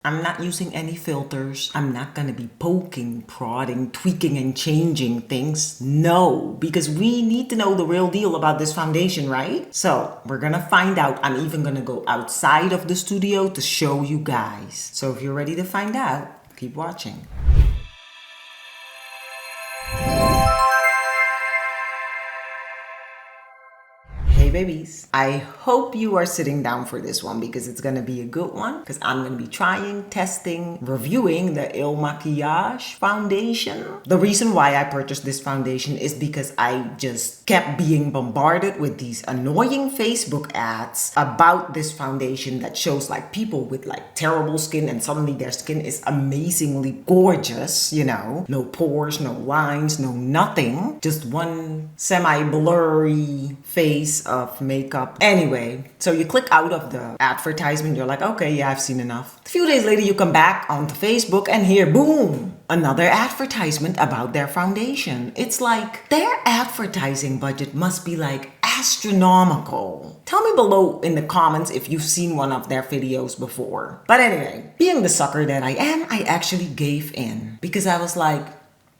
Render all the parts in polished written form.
I'm not using any filters. I'm not gonna be poking, prodding, tweaking, and changing things. No, because we need to know the real deal about this foundation, right? So we're gonna find out. I'm even gonna go outside of the studio to show you guys. So if you're ready to find out, keep watching. Hey babies, I hope you are sitting down for this one because it's gonna be a good one, because I'm gonna be trying, testing, reviewing the IL MAKIAGE Foundation. The reason why I purchased this foundation is because I just kept being bombarded with these annoying Facebook ads about this foundation that shows like people with like terrible skin and suddenly their skin is amazingly gorgeous, you know, no pores, no lines, no nothing, just one semi-blurry face of makeup. Anyway, so you click out of the advertisement, you're like, okay, yeah, I've seen enough. A few days later, you come back onto Facebook and here, boom, another advertisement about their foundation. It's like their advertising budget must be like astronomical. Tell me below in the comments if you've seen one of their videos before. But anyway, being the sucker that I am, I actually gave in because I was like,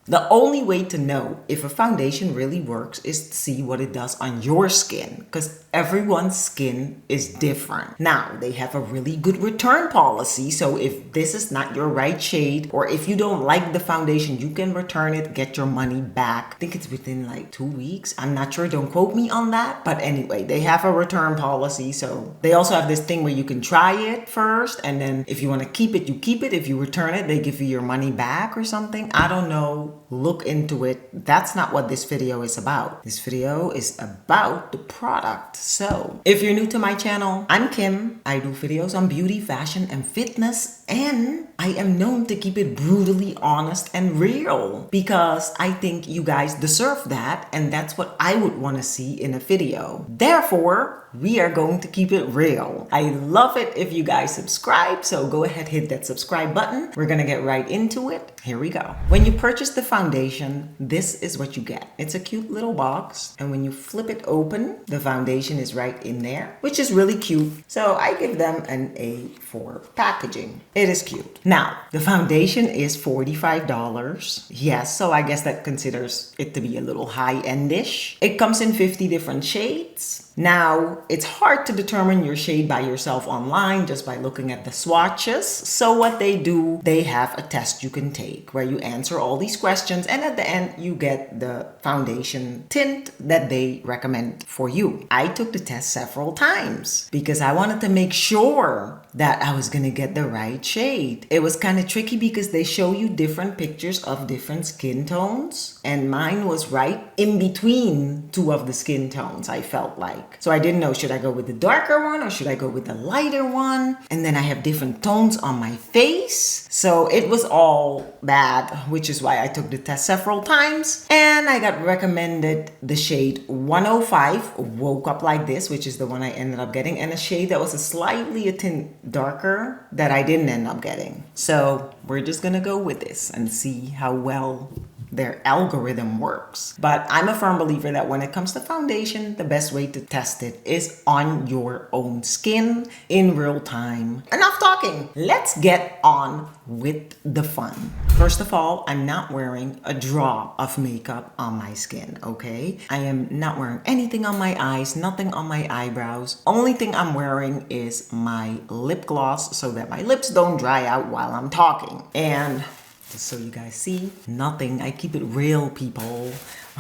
the only way to know if a foundation really works is to see what it does on your skin, because everyone's skin is different. Now, they have a really good return policy, so if this is not your right shade, or if you don't like the foundation, you can return it, get your money back. I think it's within like 2 weeks. I'm not sure, don't quote me on that. But anyway, they have a return policy, so they also have this thing where you can try it first, and then if you want to keep it, you keep it. If you return it, they give you your money back or something. I don't know. Look into it. That's not what this video is about. This video is about the product. So if you're new to my channel, I'm Kim. I do videos on beauty, fashion, and fitness, and I am known to keep it brutally honest and real because I think you guys deserve that, and that's what I would want to see in a video. Therefore, we are going to keep it real. I love it if you guys subscribe, so go ahead, hit that subscribe button. We're gonna get right into it. Here we go. When you purchase the foundation, this is what you get. It's a cute little box, and when you flip it open, the foundation is right in there, which is really cute. So I give them an A for packaging. It is cute. Now, the foundation is $45. Yes, so I guess that considers it to be a little high-end-ish. It comes in 50 different shades. Now, it's hard to determine your shade by yourself online just by looking at the swatches. So what they do, they have a test you can take where you answer all these questions, and at the end you get the foundation tint that they recommend for you. I took the test several times because I wanted to make sure that I was gonna get the right shade. It was kind of tricky because they show you different pictures of different skin tones, and mine was right in between two of the skin tones, I felt like. So I didn't know, should I go with the darker one or should I go with the lighter one? And then I have different tones on my face. So it was all bad, which is why I took the test several times. And I got recommended the shade 105, Woke Up Like This, which is the one I ended up getting, and a shade that was a tint darker that I didn't end up getting. So we're just gonna go with this and see how well their algorithm works. But I'm a firm believer that when it comes to foundation, the best way to test it is on your own skin in real time. Enough talking. Let's get on with the fun. First of all, I'm not wearing a drop of makeup on my skin, okay? I am not wearing anything on my eyes, nothing on my eyebrows. Only thing I'm wearing is my lip gloss so that my lips don't dry out while I'm talking. And just so you guys see, nothing. I keep it real, people.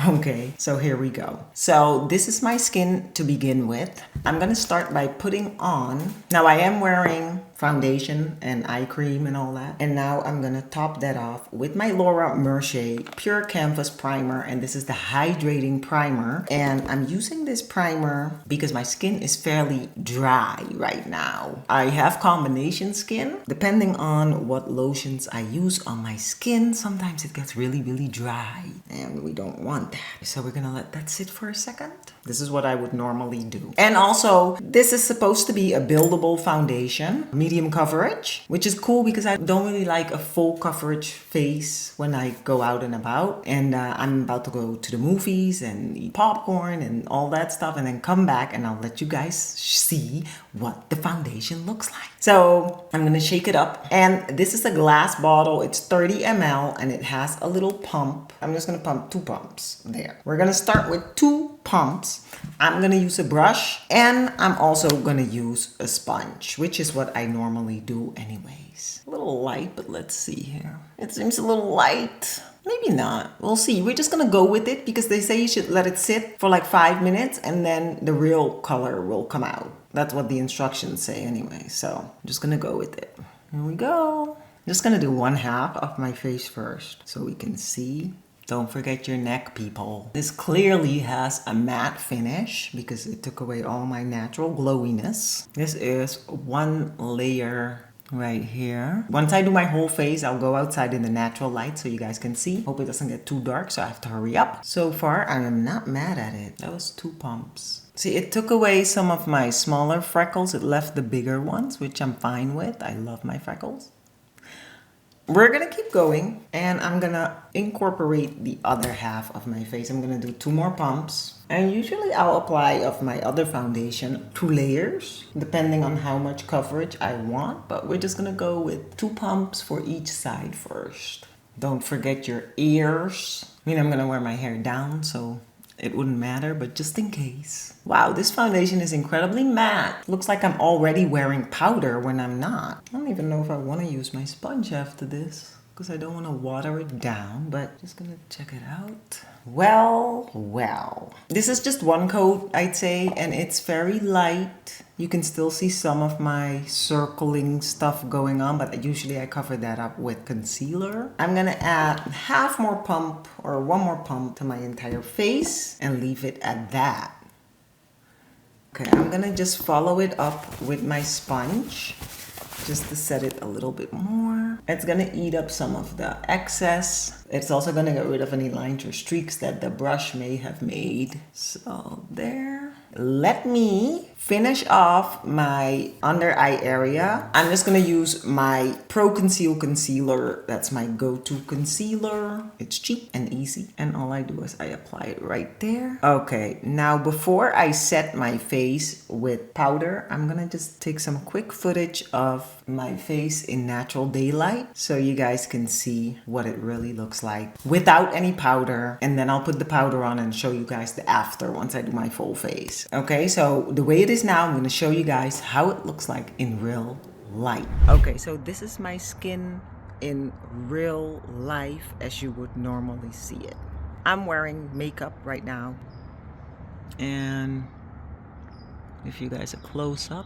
Okay, so here we go. So this is my skin to begin with. I'm gonna start by putting on, now I am wearing foundation and eye cream and all that. And now I'm gonna top that off with my Laura Mercier Pure Canvas Primer. And this is the hydrating primer. And I'm using this primer because my skin is fairly dry right now. I have combination skin. Depending on what lotions I use on my skin, sometimes it gets really, really dry. And we don't want that. So we're gonna let that sit for a second. This is what I would normally do. And also, this is supposed to be a buildable foundation, medium coverage, which is cool because I don't really like a full coverage face when I go out and about. And I'm about to go to the movies and eat popcorn and all that stuff, and then come back and I'll let you guys see what the foundation looks like. So I'm gonna shake it up. And this is a glass bottle. It's 30 ml and it has a little pump. I'm just gonna pump 2 pumps there. We're gonna start with 2 pumps. I'm gonna use a brush and I'm also gonna use a sponge, which is what I normally do anyways. A little light, but let's see here. It seems a little light. Maybe not. We'll see. We're just gonna go with it because they say you should let it sit for like 5 minutes and then the real color will come out. That's what the instructions say anyway. So I'm just gonna go with it. Here we go. I'm just gonna do 1/2 of my face first so we can see. Don't forget your neck, people. This clearly has a matte finish because it took away all my natural glowiness. This is 1 layer right here. Once I do my whole face, I'll go outside in the natural light so you guys can see. Hope it doesn't get too dark, so I have to hurry up. So far, I am not mad at it. That was 2 pumps. See, it took away some of my smaller freckles. It left the bigger ones, which I'm fine with. I love my freckles. We're gonna keep going and I'm gonna incorporate the other half of my face. I'm gonna do 2 more pumps. And usually I'll apply of my other foundation 2 layers, depending on how much coverage I want. But we're just gonna go with 2 pumps for each side first. Don't forget your ears. I mean, I'm gonna wear my hair down, so it wouldn't matter, but just in case. Wow, this foundation is incredibly matte. Looks like I'm already wearing powder when I'm not. I don't even know if I want to use my sponge after this because I don't want to water it down, but just gonna check it out. Well. This is just 1 coat, I'd say, and it's very light. You can still see some of my circling stuff going on, but usually I cover that up with concealer. I'm gonna add 1/2 more pump or 1 more pump to my entire face and leave it at that. Okay, I'm gonna just follow it up with my sponge just to set it a little bit more. It's gonna eat up some of the excess. It's also gonna get rid of any lines or streaks that the brush may have made. So there. Let me finish off my under eye area. I'm just gonna use my Pro Conceal concealer. That's my go-to concealer. It's cheap and easy. And all I do is I apply it right there. Okay, now before I set my face with powder, I'm gonna just take some quick footage of my face in natural daylight so you guys can see what it really looks like without any powder. And then I'll put the powder on and show you guys the after once I do my full face. Okay, so the way it is now, I'm going to show you guys how it looks like in real life. Okay, so this is my skin in real life as you would normally see it. I'm wearing makeup right now, and if you guys are close up,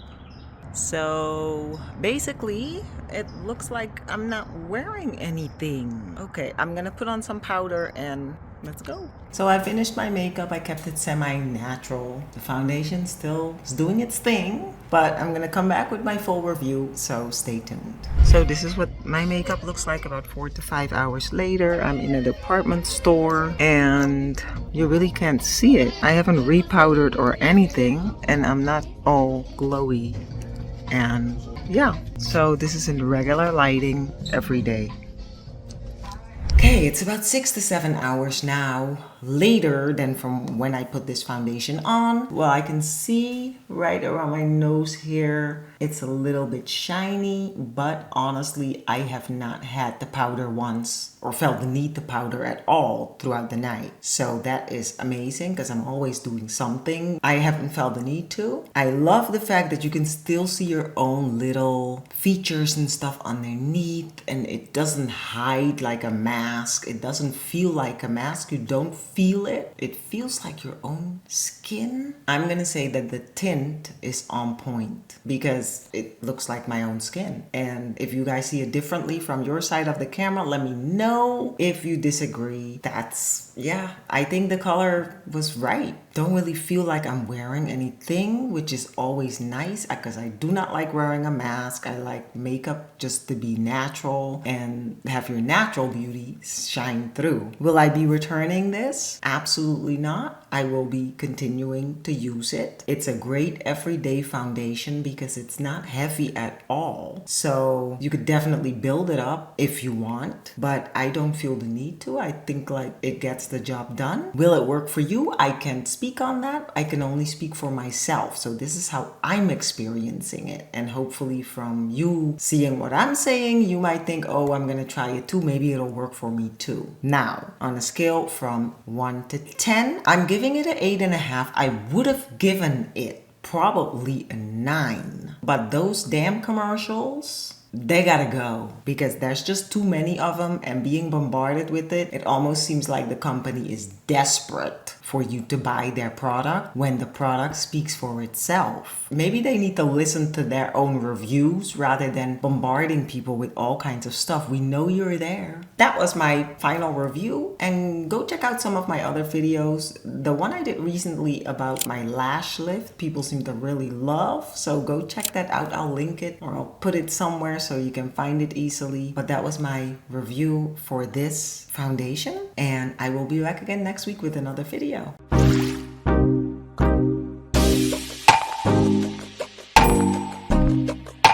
so basically it looks like I'm not wearing anything. Okay, I'm gonna put on some powder and let's go. So I finished my makeup. I kept it semi-natural. The foundation still is doing its thing, but I'm gonna come back with my full review, so stay tuned. So this is what my makeup looks like about 4 to 5 hours later. I'm in a department store and you really can't see it. I haven't repowdered or anything and I'm not all glowy. And yeah, so this is in regular lighting every day. Okay, it's about 6 to 7 hours now later than from when I put this foundation on. Well, I can see right around my nose here, it's a little bit shiny, but honestly, I have not had the powder once or felt the need to powder at all throughout the night. So that is amazing because I'm always doing something. I haven't felt the need to. I love the fact that you can still see your own little features and stuff underneath, and it doesn't hide like a mask. It doesn't feel like a mask. You don't feel it. It feels like your own skin. I'm gonna say that the tint is on point because it looks like my own skin. And if you guys see it differently from your side of the camera, let me know. If you disagree, yeah, I think the color was right. Don't really feel like I'm wearing anything, which is always nice because I do not like wearing a mask. I like makeup just to be natural and have your natural beauty shine through. Will I be returning this? Absolutely not. I will be continuing to use it. It's a great everyday foundation because it's not heavy at all. So you could definitely build it up if you want, but I don't feel the need to. I think like it gets the job done. Will it work for you? I can't speak on that. I can only speak for myself. So this is how I'm experiencing it. And hopefully from you seeing what I'm saying, you might think, oh, I'm going to try it too. Maybe it'll work for me too. Now, on a scale from 1 to 10, I'm giving it an 8.5. I would have given it probably a 9. But those damn commercials, they gotta go because there's just too many of them, and being bombarded with it, it almost seems like the company is desperate for you to buy their product when the product speaks for itself. Maybe they need to listen to their own reviews rather than bombarding people with all kinds of stuff. We know you're there. That was my final review, and go check out some of my other videos. The one I did recently about my lash lift, people seem to really love, so go check that out. I'll link it or I'll put it somewhere so you can find it easily. But that was my review for this foundation, and I will be back again next week with another video.